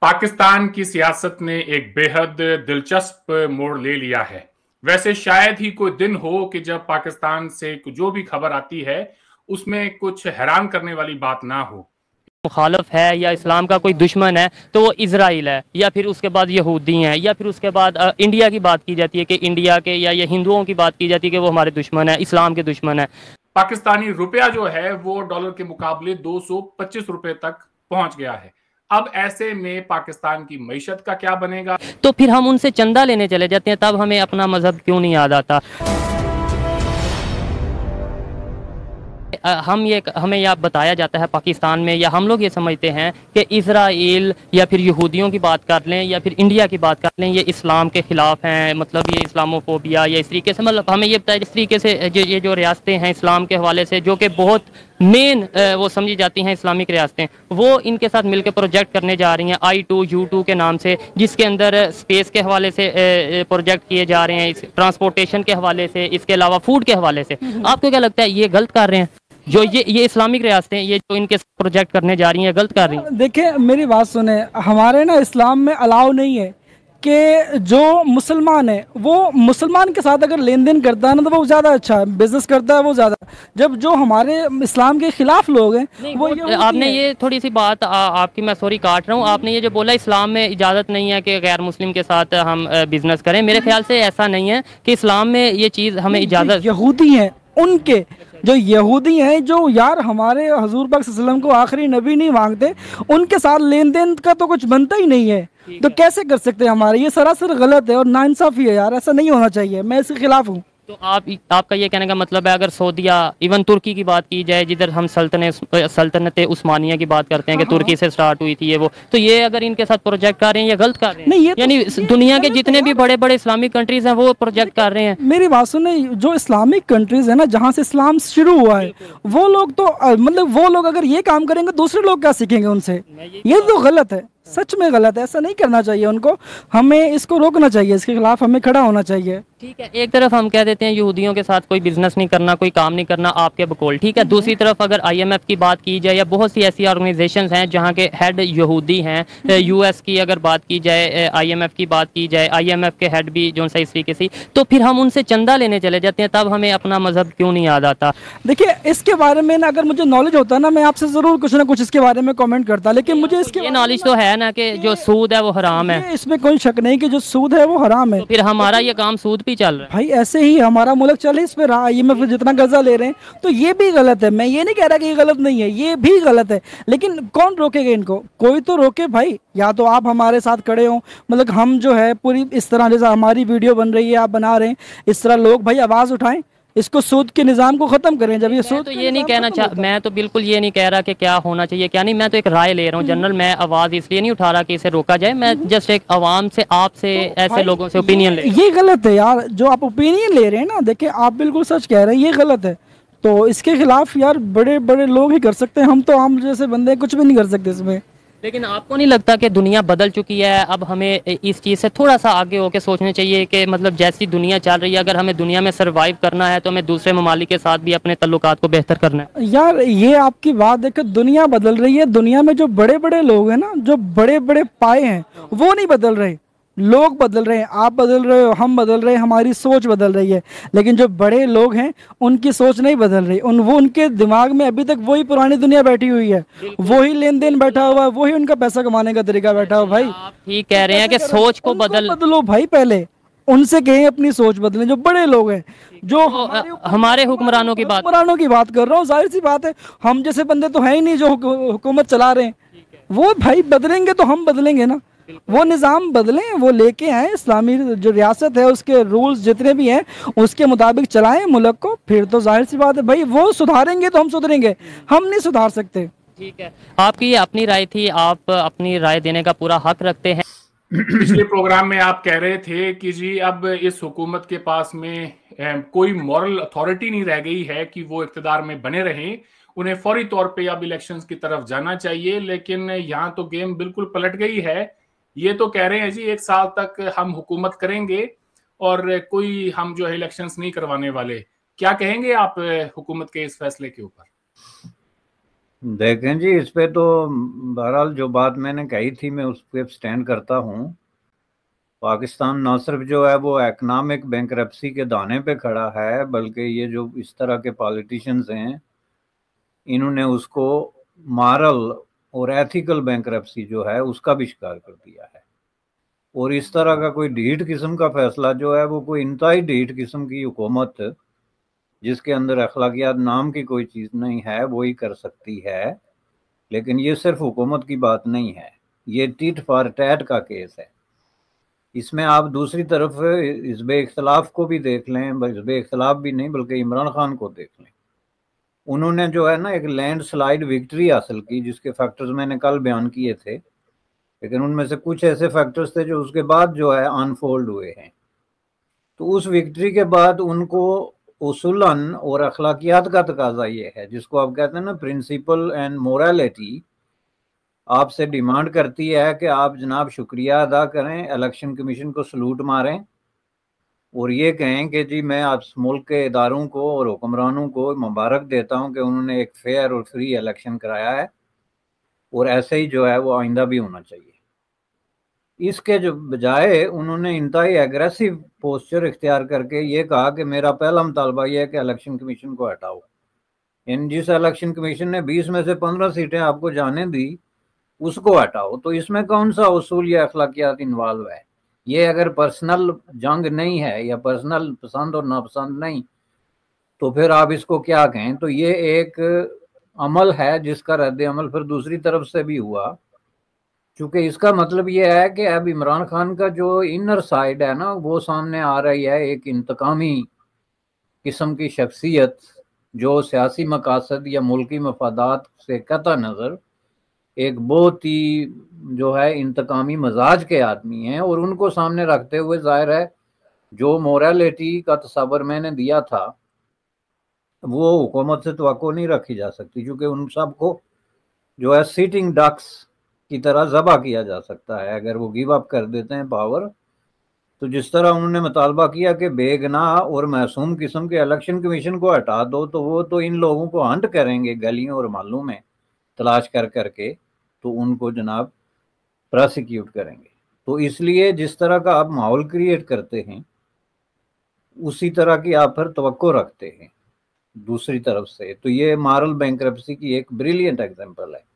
पाकिस्तान की सियासत ने एक बेहद दिलचस्प मोड़ ले लिया है। वैसे शायद ही कोई दिन हो कि जब पाकिस्तान से जो भी खबर आती है उसमें कुछ हैरान करने वाली बात ना हो। मुखालफ है या इस्लाम का कोई दुश्मन है तो वो इजराइल है, या फिर उसके बाद यहूदी हैं, या फिर उसके बाद इंडिया की बात की जाती है कि इंडिया के या हिंदुओं की बात की जाती है कि वो हमारे दुश्मन है, इस्लाम के दुश्मन है। पाकिस्तानी रुपया जो है वो डॉलर के मुकाबले 225 रुपए तक पहुंच गया है। अब ऐसे में पाकिस्तान की मईशत का क्या बनेगा? तो फिर हम उनसे चंदा लेने चले जाते हैं, तब हमें अपना मजहब क्यों नहीं याद आता? हमें यह बताया जाता है पाकिस्तान में, या हम लोग ये समझते हैं कि इजराइल या फिर यहूदियों की बात कर लें या फिर इंडिया की बात कर लें, ये इस्लाम के ख़िलाफ़ हैं, मतलब ये इस्लामोफोबिया या इस तरीके से, मतलब हमें ये बताया इस तरीके से ये जो रियासतें हैं इस्लाम के हवाले से, जो कि बहुत मेन वो समझी जाती हैं इस्लामिक रियासतें, वो इनके साथ मिलकर प्रोजेक्ट करने जा रही हैं I2U2 के नाम से, जिसके अंदर स्पेस के हवाले से प्रोजेक्ट किए जा रहे हैं, ट्रांसपोर्टेशन के हवाले से, इसके अलावा फूड के हवाले से। आपको क्या लगता है ये गलत कर रहे हैं? जो ये इस्लामिक रियासतें ये जो इनके प्रोजेक्ट करने जा रही हैं, गलत कर रही हैं? देखिए मेरी बात सुने, हमारे ना इस्लाम में अलाउ नहीं है कि जो मुसलमान है वो मुसलमान के साथ अगर लेन देन करता है ना तो वो ज़्यादा अच्छा है, बिजनेस करता है वो ज़्यादा। जब जो हमारे इस्लाम के खिलाफ लोग हैं वो आपने ये थोड़ी सी बात आपकी, मैं सॉरी काट रहा हूँ, आपने ये जो बोला इस्लाम में इजाज़त नहीं है कि गैर मुस्लिम के साथ हम बिजनेस करें, मेरे ख्याल से ऐसा नहीं है कि इस्लाम में ये चीज़ हमें इजाज़त। यहूदी हैं उनके, जो यहूदी हैं जो यार हमारे हजूर पाक सल्लल्लाहु अलैहि वसल्लम को आखिरी नबी नहीं मांगते, उनके साथ लेन देन का तो कुछ बनता ही नहीं है, तो कैसे कर सकते हैं हमारे? ये सरासर गलत है और नाइंसाफी है यार, ऐसा नहीं होना चाहिए, मैं इसके खिलाफ हूँ। तो आपका ये कहने का मतलब है, अगर सऊदीया, इवन तुर्की की बात की जाए, जिधर हम सल्तनत उस्मानिया की बात करते हैं कि तुर्की से स्टार्ट हुई थी ये वो, तो ये अगर इनके साथ प्रोजेक्ट कर रहे हैं, ये गलत कर रहे हैं? नहीं, यानी दुनिया के जितने भी बड़े बड़े इस्लामिक कंट्रीज हैं वो प्रोजेक्ट कर रहे हैं। मेरी बात सुने, जो इस्लामिक कंट्रीज है ना जहाँ से इस्लाम शुरू हुआ है, वो लोग तो मतलब वो लोग अगर ये काम करेंगे दूसरे लोग क्या सीखेंगे उनसे? ये तो गलत है, सच में गलत है, ऐसा नहीं करना चाहिए उनको, हमें इसको रोकना चाहिए, इसके खिलाफ हमें खड़ा होना चाहिए। ठीक है, एक तरफ हम कह देते हैं यहूदियों के साथ कोई बिजनेस नहीं करना, कोई काम नहीं करना, आपके बकौल, ठीक है। दूसरी तरफ अगर IMF की बात की जाए या बहुत सी ऐसी ऑर्गेनाइजेशंस हैं जहां के हेड यहूदी हैं, US की अगर बात की जाए, IMF की बात की जाए, IMF के हेड भी जो सही तरीके से, तो फिर हम उनसे चंदा लेने चले जाते हैं, तब हमें अपना मजहब क्यों नहीं याद आता? देखिए इसके बारे में ना अगर मुझे नॉलेज होता ना, मैं आपसे जरूर कुछ ना कुछ इसके बारे में कमेंट करता, लेकिन मुझे इसके ये नॉलेज तो है ना कि जो सूद है वो हराम है, इसमें कोई शक नहीं कि जो सूद है वो हराम है। तो फिर हमारा ये काम सूद पे चल रहा है भाई, ऐसे ही हमारा मुल्क चले, इस पे IMF जितना कर्जा ले रहे हैं, तो ये भी गलत है। मैं ये नहीं कह रहा कि ये गलत नहीं है, ये भी गलत है, लेकिन कौन रोकेगा इनको? कोई तो रोके भाई, या तो आप हमारे साथ खड़े हो, मतलब हम जो है पूरी इस तरह, जैसा हमारी वीडियो बन रही है आप बना रहे हैं, इस तरह लोग भाई आवाज़ उठाएं, इसको सूद के निज़ाम को ख़त्म करें। जब ये सूद, तो ये नहीं कहना चाह, मैं तो बिल्कुल ये नहीं कह रहा कि क्या होना चाहिए क्या नहीं, मैं तो एक राय ले रहा हूँ जनरल, मैं आवाज़ इसलिए नहीं उठा रहा कि इसे रोका जाए, मैं जस्ट एक आवाम से, आपसे, ऐसे लोगों से ओपिनियन ले। ये गलत है यार, जो आप ओपिनियन ले रहे हैं ना, देखिए आप बिल्कुल सच कह रहे हैं, ये गलत है, तो इसके खिलाफ यार बड़े बड़े लोग ही कर सकते हैं, हम तो आम जैसे बंदे कुछ भी नहीं कर सकते इसमें। लेकिन आपको नहीं लगता कि दुनिया बदल चुकी है, अब हमें इस चीज़ से थोड़ा सा आगे होकर सोचना चाहिए कि मतलब जैसी दुनिया चल रही है, अगर हमें दुनिया में सर्वाइव करना है तो हमें दूसरे ममालिक के साथ भी अपने तल्लुकात को बेहतर करना है? यार ये आपकी बात देखो, दुनिया बदल रही है, दुनिया में जो बड़े बड़े लोग हैं ना, जो बड़े बड़े पाए हैं, वो नहीं बदल रहे, लोग बदल रहे हैं, आप बदल रहे हो, हम बदल रहे हैं, हमारी सोच बदल रही है, लेकिन जो बड़े लोग हैं उनकी सोच नहीं बदल रही, उनके दिमाग में अभी तक वही पुरानी दुनिया बैठी हुई है, वही लेन देन बैठा हुआ है, वही उनका पैसा कमाने का तरीका बैठा हुआ। भाई आप ठीक कह रहे हैं कि सोच को बदलो भाई, पहले उनसे कहें अपनी सोच बदलें, जो बड़े लोग हैं, जो हमारे हुक्मरानों की बात कर रहा हूँ, जाहिर सी बात है हम जैसे बंदे तो है ही नहीं जो हुकूमत चला रहे हैं, वो भाई बदलेंगे तो हम बदलेंगे ना, वो निज़ाम बदलें, वो लेके आए इस्लामी जो रियासत है उसके रूल्स जितने भी हैं उसके मुताबिक चलाएं मुल्क को, फिर तो जाहिर सी बात है भाई वो सुधारेंगे तो हम सुधरेंगे, हम नहीं सुधार सकते। ठीक है, आपकी ये अपनी राय थी, आप अपनी राय देने का पूरा हक रखते हैं। पिछले प्रोग्राम में आप कह रहे थे कि जी अब इस हुकूमत के पास में कोई मॉरल अथॉरिटी नहीं रह गई है कि वो इक़्तिदार में बने रहें, उन्हें फौरी तौर पे अब इलेक्शंस की तरफ जाना चाहिए, लेकिन यहाँ तो गेम बिल्कुल पलट गई है। ये तो कह रहे हैं जी 1 साल तक हम हुकूमत करेंगे और कोई हम जो है इलेक्शंस नहीं करवाने वाले। क्या कहेंगे आप हुकूमत के इस फैसले के ऊपर? دیکھیں جی، اس پہ تو بہرحال جو بات میں نے کہی تھی میں اس پہ سٹینڈ کرتا ہوں. پاکستان نہ صرف جو ہے وہ اکنامک بینکرپسی کے دانے پہ کھڑا ہے، بلکہ یہ جو اس طرح کے پالیٹیشنز ہیں انہوں نے اس کو مارل اور ایتھیکل بینکرپسی جو ہے اس کا بھی شکار کر دیا ہے. اور اس طرح کا کوئی ڈھیٹ قسم کا فیصلہ جو ہے وہ کوئی انتہائی ڈھیٹ قسم کی حکومت جس کے اندر اخلاقیات نام کی کوئی چیز نہیں ہے وہی کر سکتی ہے. لیکن یہ صرف حکومت کی بات نہیں ہے، یہ ٹیٹ فار ٹیٹ کا کیس ہے. اس میں آپ دوسری طرف حزب اختلاف کو بھی دیکھ لیں، حزب اختلاف بھی نہیں بلکہ عمران خان کو دیکھ لیں. انہوں نے جو ہے نا ایک لینڈ سلائیڈ وکٹری حاصل کی جس کے فیکٹرز میں نے کل بیان کیے تھے، لیکن ان میں سے کچھ ایسے فیکٹرز تھے جو اس کے بعد جو ہے انفولڈ ہوئے ہیں. تو اس وکٹری کے بعد ان کو اصولاً اور اخلاقیات کا تقاضا یہ ہے جس کو آپ کہتے ہیں نا پرنسپل اینڈ مورالٹی، آپ سے ڈیمانڈ کرتی ہے کہ آپ جناب شکریہ ادا کریں، الیکشن کمیشن کو سلوٹ ماریں اور یہ کہیں کہ جی میں آپ ملک کے اداروں کو اور حکمرانوں کو مبارک دیتا ہوں کہ انہوں نے ایک فیئر اور فری الیکشن کرایا ہے اور ایسے ہی جو ہے وہ آئندہ بھی ہونا چاہیے. اس کے جو بجائے انہوں نے انتہائی ایگریسو پوسچر اختیار کر کے یہ کہا کہ میرا پہلا مطالبہ یہ ہے کہ الیکشن کمیشن کو ہٹاؤ. یعنی جس الیکشن کمیشن نے 20 میں سے 15 سیٹیں آپ کو جانے دی اس کو ہٹاؤ. تو اس میں کون سا اصول یا اخلاقیات انوالو ہے؟ یہ اگر پرسنل جنگ نہیں ہے یا پرسنل پسند اور ناپسند نہیں تو پھر آپ اس کو کیا کہیں؟ تو یہ ایک عمل ہے جس کا رد عمل پھر دوسری طرف سے بھی ہوا، چونکہ اس کا مطلب یہ ہے کہ اب عمران خان کا جو انر سائڈ ہے نا وہ سامنے آ رہی ہے، ایک انتقامی قسم کی شخصیت جو سیاسی مقاصد یا ملکی مفادات سے قطع نظر ایک بہت ہی جو ہے انتقامی مزاج کے آدمی ہیں، اور ان کو سامنے رکھتے ہوئے ظاہر ہے جو موریلٹی کا تصور میں نے دیا تھا وہ حکومت سے توقع نہیں رکھی جا سکتی، کیونکہ ان سب کو جو ہے سیٹنگ ڈکس کی طرح ذبح کیا جا سکتا ہے اگر وہ گیو اپ کر دیتے ہیں پاور. تو جس طرح انہوں نے مطالبہ کیا کہ بے گناہ اور معصوم قسم کے الیکشن کمیشن کو ہٹا دو، تو وہ تو ان لوگوں کو ہنٹ کریں گے گلیوں اور محلوں میں تلاش کر کر کے، تو ان کو جناب پراسیکیوٹ کریں گے. تو اس لیے جس طرح کا آپ ماحول کریٹ کرتے ہیں اسی طرح کی آپ پھر توقع رکھتے ہیں دوسری طرف سے. تو یہ مارل بینکرپسی کی ایک بریلینٹ ایگزامپل ہے،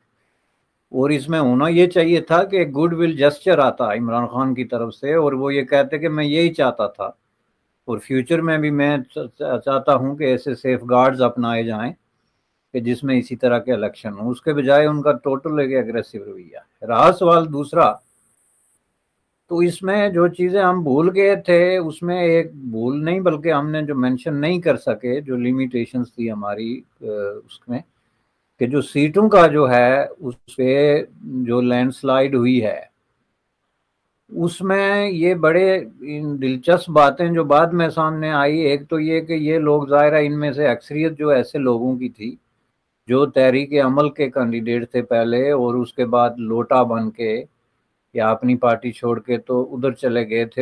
اور اس میں ہونا یہ چاہیے تھا کہ ایک گڈ ول جسچر آتا عمران خان کی طرف سے اور وہ یہ کہتے کہ میں یہی چاہتا تھا اور فیوچر میں بھی میں چاہتا ہوں کہ ایسے سیف گارڈز اپنائے جائیں کہ جس میں اسی طرح کے الیکشن ہوں. اس کے بجائے ان کا ٹوٹل ایک ایگریسو رویہ ہے. رہا سوال دوسرا، تو اس میں جو چیزیں ہم بھول گئے تھے اس میں ایک بھول نہیں بلکہ ہم نے جو مینشن نہیں کر سکے جو لیمیٹیشنز تھی ہماری اس میں، کہ جو سیٹوں کا جو ہے اس پہ جو لینڈ سلائیڈ ہوئی ہے اس میں یہ بڑے دلچسپ باتیں جو بعد میں سامنے آئی. ایک تو یہ کہ یہ لوگ ظاہرہ ان میں سے اکثریت جو ایسے لوگوں کی تھی جو تحریک عمل کے کینڈیڈیٹ تھے پہلے اور اس کے بعد لوٹا بن کے یا اپنی پارٹی چھوڑ کے تو ادھر چلے گئے تھے